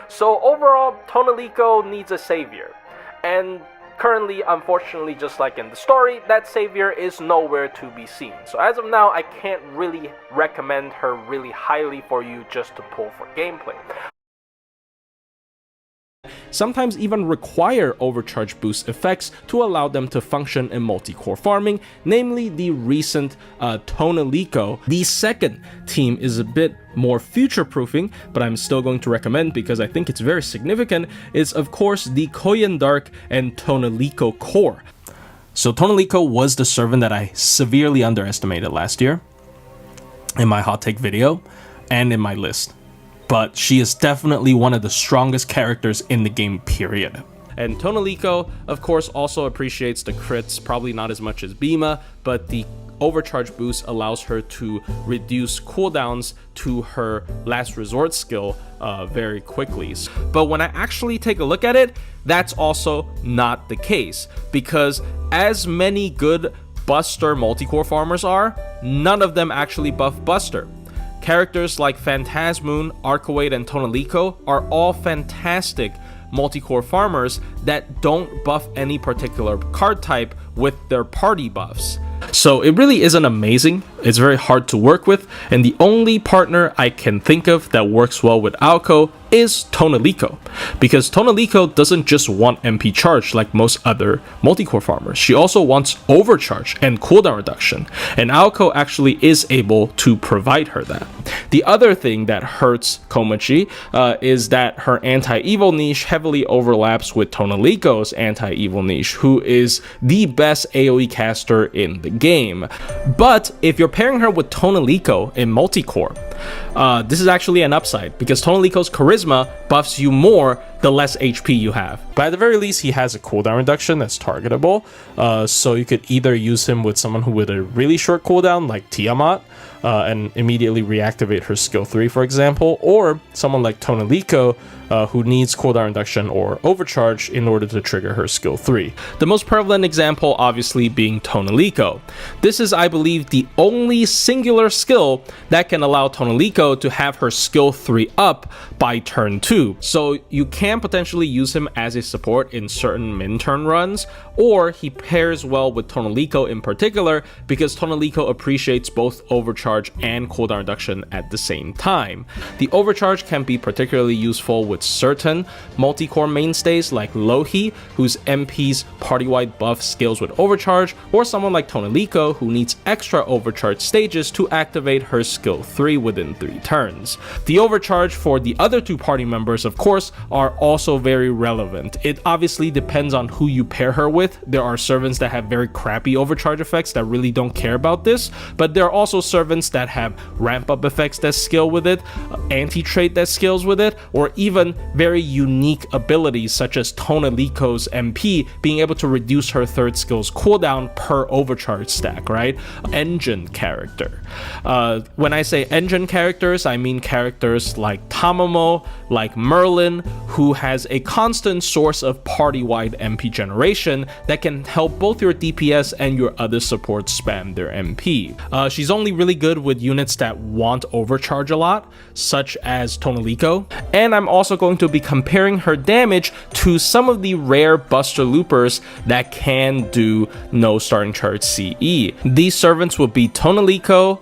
So overall, Tonelico needs a savior. And currently, unfortunately, just like in the story, that savior is nowhere to be seen. So as of now, I can't really recommend her really highly for you just to pull for gameplay. Sometimes even require overcharge boost effects to allow them to function in multi-core farming, namely the recent Tonelico. The second team is a bit more future-proofing, but I'm still going to recommend because I think it's very significant, is of course the Koyan Dark and Tonelico core. So Tonelico was the servant that I severely underestimated last year in my hot take video and in my list. But she is definitely one of the strongest characters in the game, period. And Tonelico, of course, also appreciates the crits, probably not as much as Bima, but the overcharge boost allows her to reduce cooldowns to her last resort skill very quickly. But when I actually take a look at it, that's also not the case, because as many good Buster multi-core farmers are, none of them actually buff Buster. Characters like Phantasmoon, Archewade, and Tonelico are all fantastic multi-core farmers that don't buff any particular card type with their party buffs. So it really isn't amazing, it's very hard to work with, and the only partner I can think of that works well with Alco is Tonelico, because Tonelico doesn't just want MP charge like most other multi-core farmers. She also wants overcharge and cooldown reduction, and Alco actually is able to provide her that. The other thing that hurts Komachi is that her anti-evil niche heavily overlaps with Tonelico's anti-evil niche, who is the best AoE caster in the game. But if you're pairing her with Tonelico in multi-core, this is actually an upside, because Tonelico's charisma buffs you more the less HP you have. But at the very least, he has a cooldown reduction that's targetable, so you could either use him with someone who with a really short cooldown like Tiamat and immediately reactivate her skill 3, for example, or someone like Tonelico who needs cooldown reduction or overcharge in order to trigger her skill 3. The most prevalent example obviously being Tonelico. This is, I believe, the only singular skill that can allow Tonelico to have her skill 3 up by turn 2. So you can potentially use him as a support in certain min-turn runs, or he pairs well with Tonelico in particular because Tonelico appreciates both overcharge and cooldown reduction at the same time. The overcharge can be particularly useful with certain multi-core mainstays like Lohi, whose MP's party-wide buff scales with overcharge, or someone like Tonelico who needs extra overcharge stages to activate her skill 3 within 3 turns. The overcharge for the other 2 party members, of course, are also very relevant. It obviously depends on who you pair her with. There are servants that have very crappy overcharge effects that really don't care about this, but there are also servants that have ramp up effects that scale with it, anti-trait that scales with it, or even very unique abilities such as Tonelico's MP being able to reduce her 3rd skill's cooldown per overcharge stack, right? Engine character. When I say engine characters, I mean characters like Tamamo, like Merlin, who has a constant source of party-wide MP generation that can help both your DPS and your other supports spam their MP. She's only really good with units that want overcharge a lot, such as Tonelico, and I'm also going to be comparing her damage to some of the rare Buster Loopers that can do no starting charge CE. These servants would be Tonelico,